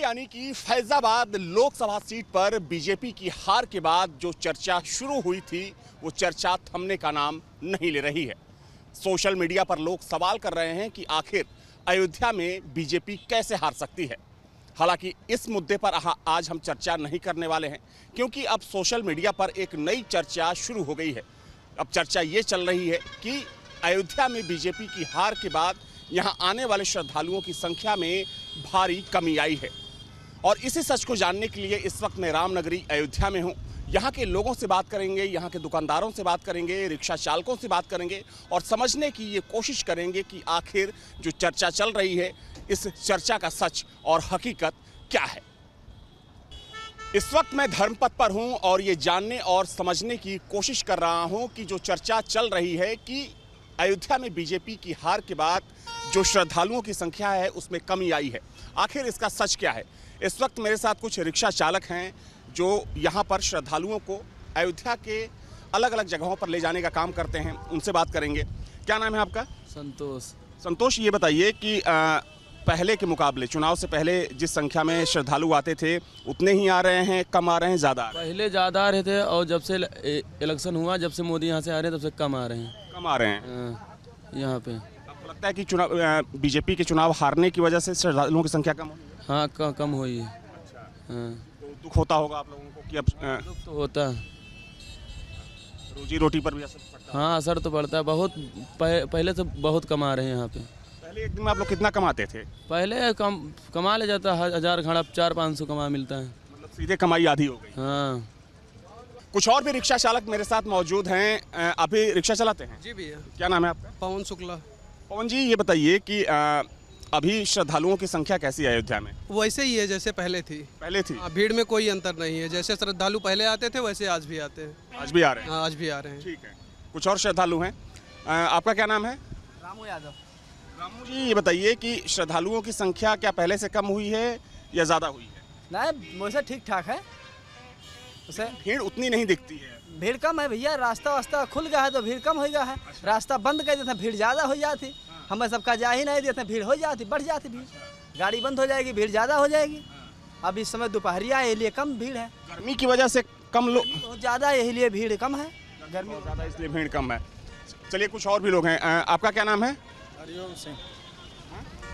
यानी कि फैजाबाद लोकसभा सीट पर बीजेपी की हार के बाद जो चर्चा शुरू हुई थी वो चर्चा थमने का नाम नहीं ले रही है। सोशल मीडिया पर लोग सवाल कर रहे हैं कि आखिर अयोध्या में बीजेपी कैसे हार सकती है। हालांकि इस मुद्दे पर आज हम चर्चा नहीं करने वाले हैं, क्योंकि अब सोशल मीडिया पर एक नई चर्चा शुरू हो गई है। अब चर्चा ये चल रही है कि अयोध्या में बीजेपी की हार के बाद यहाँ आने वाले श्रद्धालुओं की संख्या में भारी कमी आई है। और इसी सच को जानने के लिए इस वक्त मैं रामनगरी अयोध्या में हूँ। यहाँ के लोगों से बात करेंगे, यहाँ के दुकानदारों से बात करेंगे, रिक्शा चालकों से बात करेंगे और समझने की ये कोशिश करेंगे कि आखिर जो चर्चा चल रही है इस चर्चा का सच और हकीकत क्या है। इस वक्त मैं धर्मपथ पर हूँ और ये जानने और समझने की कोशिश कर रहा हूँ कि जो चर्चा चल रही है कि अयोध्या में बीजेपी की हार के बाद जो श्रद्धालुओं की संख्या है उसमें कमी आई है। आखिर इसका सच क्या है। इस वक्त मेरे साथ कुछ रिक्शा चालक हैं जो यहाँ पर श्रद्धालुओं को अयोध्या के अलग अलग जगहों पर ले जाने का काम करते हैं। उनसे बात करेंगे। क्या नाम है आपका? संतोष। संतोष, ये बताइए कि पहले के मुकाबले, चुनाव से पहले जिस संख्या में श्रद्धालु आते थे उतने ही आ रहे हैं, कम आ रहे हैं, ज़्यादा? पहले ज़्यादा आ रहे थे और जब से इलेक्शन हुआ, जब से मोदी यहाँ से आ रहे हैं तब से कम आ रहे हैं। कम आ रहे हैं यहाँ पे। आपको लगता है कि चुनाव बीजेपी के चुनाव हारने की वजह से श्रद्धालुओं की संख्या कम हुई? हाँ, कम हुई है। हाँ, तो दुख होता होगा आप लोगों को कि अब दुख तो होता है। रोजी रोटी पर भी असर पड़ता है? हाँ, असर तो पड़ता है बहुत। पहले से बहुत कमा रहे हैं यहाँ पे। पहले एक दिन में आप लोग कितना कमाते थे? पहले कमा ले जाता है 1000 घड़ा 400-500 कमा मिलता है। मतलब सीधे कमाई आधी हो गई। हाँ। कुछ और भी रिक्शा चालक मेरे साथ मौजूद हैं। अभी रिक्शा चलाते हैं? जी भैया। क्या नाम है आपका? पवन शुक्ला। पवन जी, ये बताइए कि अभी श्रद्धालुओं की संख्या कैसी है अयोध्या में? वैसे ही है जैसे पहले थी। पहले थी? भीड़ में कोई अंतर नहीं है। जैसे श्रद्धालु पहले आते थे वैसे आज भी आते हैं। आज भी आ रहे हैं? आज भी आ रहे हैं। ठीक है। कुछ और श्रद्धालु हैं। आपका क्या नाम है? रामू यादव। रामू जी, ये बताइए कि श्रद्धालुओं की संख्या क्या पहले से कम हुई है या ज़्यादा हुई है? नहीं, वैसे ठीक ठाक है। उसे भीड़ उतनी नहीं दिखती है। भीड़ कम है भैया। रास्ता वास्ता खुल गया है तो भीड़ कम हो गया है। रास्ता बंद कर देते भीड़ ज़्यादा हो जाती। हमें सबका जा ही नहीं देते, भीड़ हो जाती, बढ़ जाती भीड़। गाड़ी बंद हो जाएगी, भीड़ ज़्यादा हो जाएगी। अब इस समय दोपहरिया है इसलिए कम भीड़ है। गर्मी की वजह से कम लोग बहुत ज़्यादा है इसलिए भीड़ कम है। गर्मी ज़्यादा इसलिए भीड़ कम है। चलिए, कुछ और भी लोग हैं। आपका क्या नाम है? हरिओम सिंह।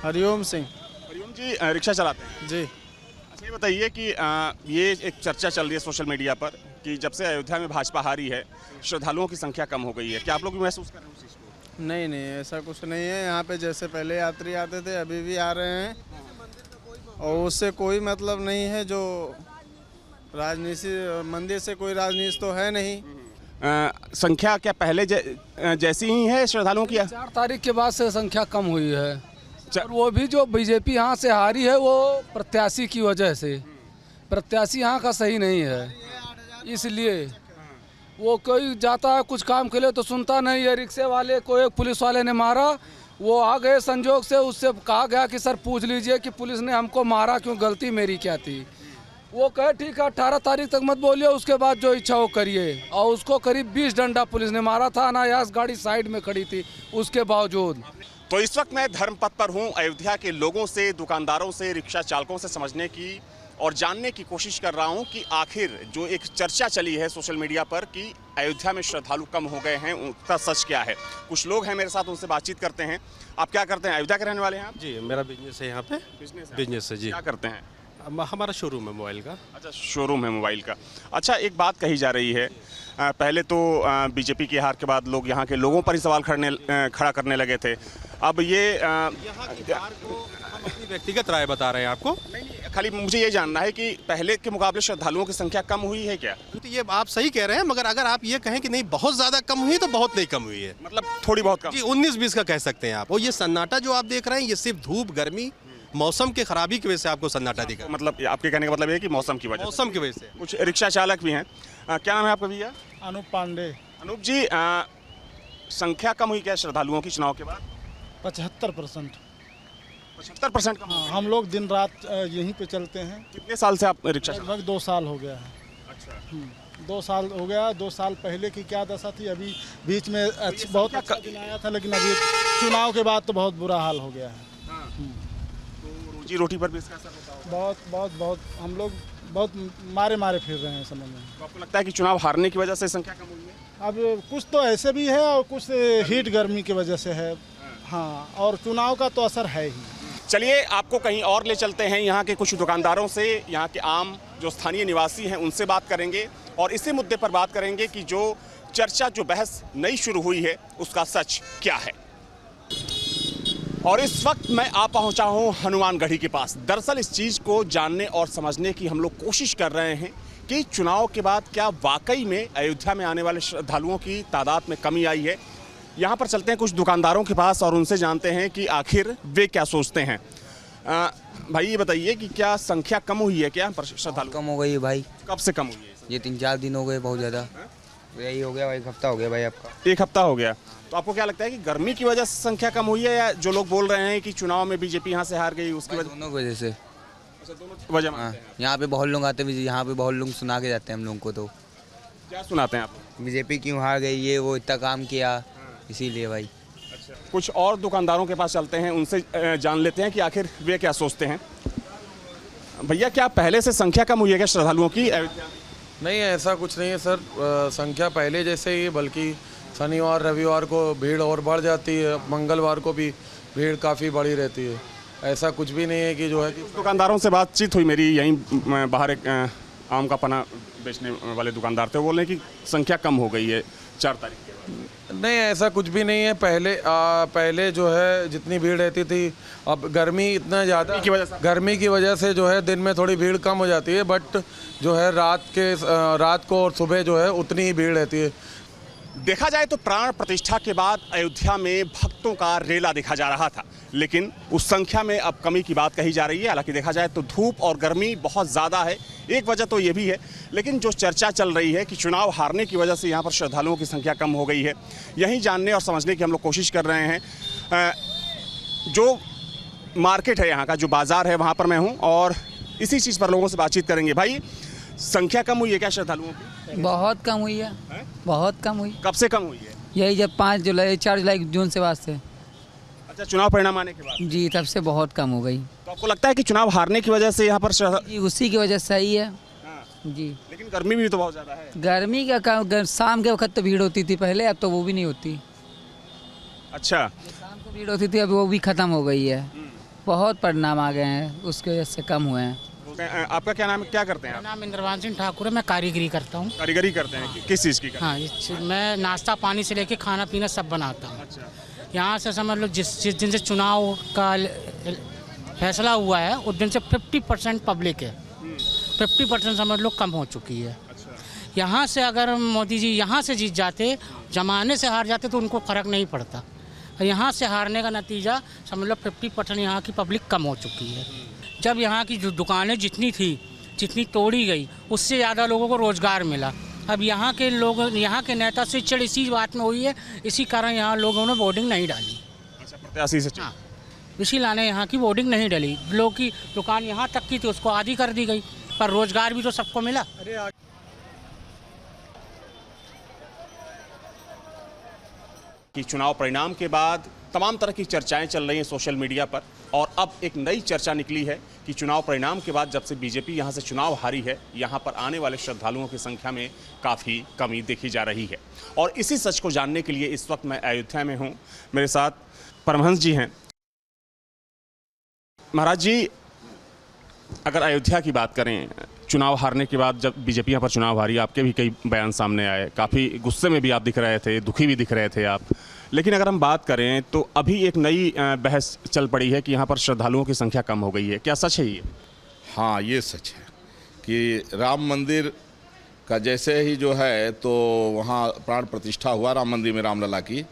हरिओम सिंह। हरिओम जी, रिक्शा चलाते हैं? जी। अच्छा, ये बताइए कि ये एक चर्चा चल रही है सोशल मीडिया पर कि जब से अयोध्या में भाजपा हारी है श्रद्धालुओं की संख्या कम हो गई है। क्या आप लोग भी महसूस कर रहे हैं उस चीज़ को? नहीं, ऐसा कुछ नहीं है। यहाँ पे जैसे पहले यात्री आते थे अभी भी आ रहे हैं और उससे कोई मतलब नहीं है। जो राजनीति, मंदिर से कोई राजनीति तो है नहीं। संख्या क्या पहले जैसी ही है श्रद्धालुओं की? 4 तारीख के बाद से संख्या कम हुई है और वो भी जो बीजेपी यहाँ से हारी है वो प्रत्याशी की वजह से। प्रत्याशी यहाँ का सही नहीं है, इसलिए वो कोई जाता है कुछ काम के लिए तो सुनता नहीं है। रिक्शे वाले को एक पुलिस वाले ने मारा, वो आ गए संजोग से। उससे कहा गया कि सर पूछ लीजिए कि पुलिस ने हमको मारा क्यों, गलती मेरी क्या थी। वो कहे ठीक है 18 तारीख तक मत बोलिए, उसके बाद जो इच्छा हो करिए। और उसको करीब 20 डंडा पुलिस ने मारा था। अनायास गाड़ी साइड में खड़ी थी उसके बावजूद। तो इस वक्त मैं धर्मपथ पर हूँ। अयोध्या के लोगों से, दुकानदारों से, रिक्शा चालकों से समझने की और जानने की कोशिश कर रहा हूँ कि आखिर जो एक चर्चा चली है सोशल मीडिया पर कि अयोध्या में श्रद्धालु कम हो गए हैं, उसका सच क्या है। कुछ लोग हैं मेरे साथ, उनसे बातचीत करते हैं। आप क्या करते हैं? अयोध्या के रहने वाले हैं आप? जी, मेरा बिजनेस है यहाँ पे। बिजनेस है जी। क्या करते हैं? हमारा शोरूम है मोबाइल का। अच्छा, शोरूम है मोबाइल का। अच्छा, एक बात कही जा रही है, पहले तो बीजेपी की हार के बाद लोग यहाँ के लोगों पर ही सवाल खड़ा करने लगे थे। अब ये यहाँ की हार को हम अपनी व्यक्तिगत राय बता रहे हैं आपको। नहीं, खाली मुझे ये जानना है कि पहले के मुकाबले श्रद्धालुओं की संख्या कम हुई है क्या? तो ये आप सही कह रहे हैं, मगर अगर आप ये कहें कि नहीं बहुत ज़्यादा कम हुई तो बहुत नहीं कम हुई है। मतलब थोड़ी बहुत कम? जी, 19-20 का कह सकते हैं आप। और ये सन्नाटा जो आप देख रहे हैं ये सिर्फ धूप, गर्मी, मौसम के खराबी की वजह से आपको सन्नाटा दिखा। मतलब आपके कहने का मतलब है कि मौसम की वजह? मौसम की वजह से। कुछ रिक्शा चालक भी हैं। क्या नाम है आपका भैया? अनूप पांडे। अनूप जी, संख्या कम हुई क्या श्रद्धालुओं की चुनाव के बाद? 75%। 75% कम? हम लोग दिन रात यहीं पे चलते हैं। कितने साल से आप रिक्शा? लगभग 2 साल हो गया है। अच्छा। 2 साल हो गया। 2 साल पहले की क्या दशा थी, अभी बीच में बहुत अच्छा दिन आया था, लेकिन अभी चुनाव के बाद तो बहुत बुरा हाल हो गया है। रोजी रोटी पर भी इसका असर होता होगा। बहुत बहुत बहुत हम लोग बहुत मारे मारे फिर रहे हैं समझ में। तो आपको लगता है कि चुनाव हारने की वजह से संख्या कम हुई है? अब कुछ तो ऐसे भी है और कुछ हीट गर्मी की वजह से है। हाँ, और चुनाव का तो असर है ही। चलिए आपको कहीं और ले चलते हैं। यहाँ के कुछ दुकानदारों से, यहाँ के आम जो स्थानीय निवासी हैं उनसे बात करेंगे और इसी मुद्दे पर बात करेंगे कि जो चर्चा, जो बहस नई शुरू हुई है उसका सच क्या है। और इस वक्त मैं आ पहुँचा हूँ हनुमानगढ़ी के पास। दरअसल इस चीज़ को जानने और समझने की हम लोग कोशिश कर रहे हैं कि चुनाव के बाद क्या वाकई में अयोध्या में आने वाले श्रद्धालुओं की तादाद में कमी आई है। यहाँ पर चलते हैं कुछ दुकानदारों के पास और उनसे जानते हैं कि आखिर वे क्या सोचते हैं। भाई ये बताइए कि क्या संख्या कम हुई है क्या श्रद्धालु? कम हो गई है भाई। कब से कम हुई है? ये 3-4 दिन हो गए, बहुत ज़्यादा। यही हो गया भाई, 1 हफ्ता हो गया भाई आपका। 1 हफ्ता हो गया। तो आपको क्या लगता है कि गर्मी की वजह से संख्या कम हुई है या जो लोग बोल रहे हैं कि चुनाव में बीजेपी यहाँ से हार गई उसकी वजह? दोनों की वजह से। अच्छा, दोनों वजह मानते हैं। यहाँ पे बहुत लोग आते हैं, यहाँ पे बहुत लोग सुना के जाते हैं हम लोगों को। तो क्या सुनाते हैं आप? बीजेपी क्यों हार गई, ये वो इतना काम किया, इसीलिए भाई। कुछ और दुकानदारों के पास चलते हैं, उनसे जान लेते हैं कि आखिर वे क्या सोचते हैं। भैया क्या पहले से संख्या कम हुई है क्या श्रद्धालुओं की अयोध्या? नहीं, ऐसा कुछ नहीं है सर। संख्या पहले जैसे ही, बल्कि शनिवार रविवार को भीड़ और बढ़ जाती है, मंगलवार को भी भीड़ काफ़ी बड़ी रहती है। ऐसा कुछ भी नहीं है कि जो है कि। दुकानदारों से बातचीत हुई मेरी, यहीं बाहर एक आम का पना बेचने वाले दुकानदार थे, वो बोल रहे हैं कि संख्या कम हो गई है 4 तारीख के बाद। नहीं, ऐसा कुछ भी नहीं है। पहले जो है जितनी भीड़ रहती थी, अब गर्मी इतना ज़्यादा गर्मी की वजह से जो है दिन में थोड़ी भीड़ कम हो जाती है, बट जो है रात को और सुबह जो है उतनी ही भीड़ रहती है। देखा जाए तो प्राण प्रतिष्ठा के बाद अयोध्या में भक्तों का रेला देखा जा रहा था, लेकिन उस संख्या में अब कमी की बात कही जा रही है। हालांकि देखा जाए तो धूप और गर्मी बहुत ज़्यादा है, एक वजह तो ये भी है, लेकिन जो चर्चा चल रही है कि चुनाव हारने की वजह से यहाँ पर श्रद्धालुओं की संख्या कम हो गई है, यही जानने और समझने की हम लोग कोशिश कर रहे हैं। जो मार्केट है, यहाँ का जो बाज़ार है, वहाँ पर मैं हूँ और इसी चीज़ पर लोगों से बातचीत करेंगे। भाई संख्या कम हुई है क्या श्रद्धालुओं की? बहुत कम हुई है, बहुत कम हुई। कब से कम हुई है? यही जब 5 जुलाई 4 जुलाई जून से बाद से। अच्छा, चुनाव परिणाम आने के बाद? जी, तब से बहुत कम हो गई। तो आपको लगता है कि चुनाव हारने की वजह से यहाँ पर जी, उसी की वजह से सही है। जी, लेकिन गर्मी भी तो बहुत ज़्यादा है। गर्मी का शाम के वक्त तो भीड़ होती थी पहले, अब तो वो भी नहीं होती। अच्छा, शाम को भीड़ होती थी, अब वो भी ख़त्म हो गई है। बहुत परिणाम आ गए हैं, उसकी वजह से कम हुए हैं। आपका क्या नाम है, क्या करते हैं आप? मेरा नाम इंद्रवान सिंह ठाकुर है, मैं कारीगरी करता हूँ। कारीगरी करते हैं? किस चीज़ की? हाँ, मैं नाश्ता पानी से लेके खाना पीना सब बनाता हूँ। अच्छा। यहाँ से समझ लो जिस दिन से चुनाव का फैसला हुआ है उस दिन से 50% पब्लिक है, 50% समझ लो कम हो चुकी है। अच्छा। यहाँ से अगर मोदी जी यहाँ से जीत जाते, जमाने से हार जाते तो उनको फ़र्क नहीं पड़ता। यहाँ से हारने का नतीजा समझ लो 50% यहाँ की पब्लिक कम हो चुकी है। जब यहाँ की जो दुकानें जितनी थी, जितनी तोड़ी गई, उससे ज़्यादा लोगों को रोज़गार मिला। अब यहाँ के लोग, यहाँ के नेता से चिढ़ इसी बात में हुई है, इसी कारण यहाँ लोगों ने वोटिंग नहीं डाली। अच्छा, प्रत्याशी से? हाँ, इसी लाने यहाँ की वोटिंग नहीं डाली। लोग की दुकान यहाँ तक की थी, उसको आधी कर दी गई, पर रोज़गार भी तो सबको मिला। कि चुनाव परिणाम के बाद तमाम तरह की चर्चाएं चल रही हैं सोशल मीडिया पर, और अब एक नई चर्चा निकली है कि चुनाव परिणाम के बाद जब से बीजेपी यहां से चुनाव हारी है, यहां पर आने वाले श्रद्धालुओं की संख्या में काफ़ी कमी देखी जा रही है। और इसी सच को जानने के लिए इस वक्त मैं अयोध्या में हूं। मेरे साथ परमहंस जी हैं। महाराज जी, अगर अयोध्या की बात करें, चुनाव हारने के बाद जब बीजेपी यहाँ पर चुनाव हारी, आपके भी कई बयान सामने आए, काफ़ी गुस्से में भी आप दिख रहे थे, दुखी भी दिख रहे थे आप। लेकिन अगर हम बात करें तो अभी एक नई बहस चल पड़ी है कि यहाँ पर श्रद्धालुओं की संख्या कम हो गई है। क्या सच है ये? हाँ, ये सच है कि राम मंदिर का जैसे ही जो है तो वहाँ प्राण प्रतिष्ठा हुआ राम मंदिर में रामलला की,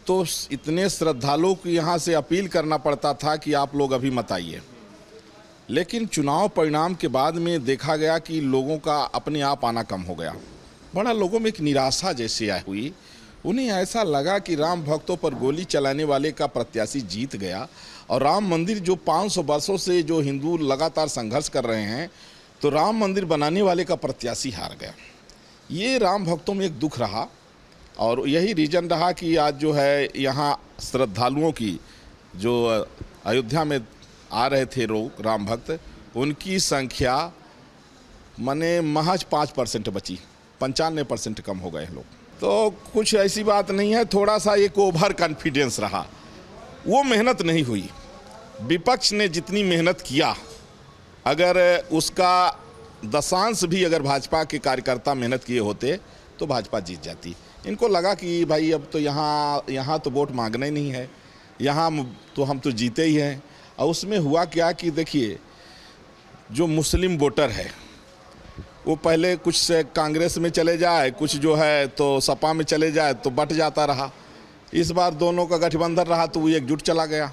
तो इतने श्रद्धालुओं को यहाँ से अपील करना पड़ता था कि आप लोग अभी मत आइए। लेकिन चुनाव परिणाम के बाद में देखा गया कि लोगों का अपने आप आना कम हो गया। बड़ा लोगों में एक निराशा जैसी हुई। उन्हें ऐसा लगा कि राम भक्तों पर गोली चलाने वाले का प्रत्याशी जीत गया, और राम मंदिर जो 500 वर्षों से जो हिंदू लगातार संघर्ष कर रहे हैं, तो राम मंदिर बनाने वाले का प्रत्याशी हार गया। ये राम भक्तों में एक दुख रहा, और यही रीज़न रहा कि आज जो है यहाँ श्रद्धालुओं की जो अयोध्या में आ रहे थे लोग राम भक्त, उनकी संख्या माने महज 5% बची, 95% कम हो गए लोग। तो कुछ ऐसी बात नहीं है, थोड़ा सा एक ओवर कॉन्फिडेंस रहा, वो मेहनत नहीं हुई। विपक्ष ने जितनी मेहनत किया, अगर उसका दशांश भी अगर भाजपा के कार्यकर्ता मेहनत किए होते तो भाजपा जीत जाती। इनको लगा कि भाई अब तो यहाँ तो वोट मांगना ही नहीं है, यहाँ तो हम तो जीते ही हैं। और उसमें हुआ क्या कि देखिए, जो मुस्लिम वोटर है वो पहले कुछ कांग्रेस में चले जाए, कुछ जो है तो सपा में चले जाए, तो बट जाता रहा। इस बार दोनों का गठबंधन रहा तो वो एकजुट चला गया।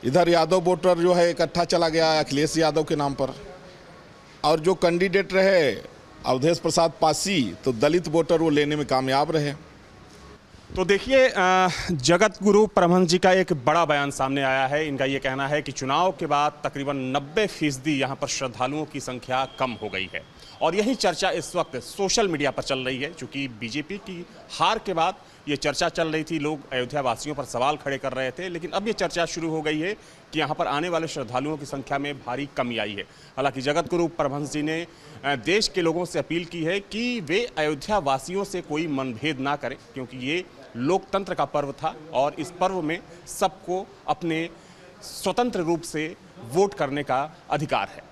इधर यादव वोटर जो है इकट्ठा चला गया अखिलेश यादव के नाम पर, और जो कैंडिडेट रहे अवधेश प्रसाद पासी, तो दलित वोटर वो लेने में कामयाब रहे। तो देखिए, जगत गुरु परमहंस जी का एक बड़ा बयान सामने आया है। इनका ये कहना है कि चुनाव के बाद तकरीबन 90% यहाँ पर श्रद्धालुओं की संख्या कम हो गई है, और यही चर्चा इस वक्त सोशल मीडिया पर चल रही है। चूँकि बीजेपी की हार के बाद ये चर्चा चल रही थी, लोग अयोध्या वासियों पर सवाल खड़े कर रहे थे, लेकिन अब ये चर्चा शुरू हो गई है कि यहाँ पर आने वाले श्रद्धालुओं की संख्या में भारी कमी आई है। हालांकि जगत गुरु परमहंस जी ने देश के लोगों से अपील की है कि वे अयोध्या वासियों से कोई मनभेद ना करें, क्योंकि ये लोकतंत्र का पर्व था और इस पर्व में सबको अपने स्वतंत्र रूप से वोट करने का अधिकार है।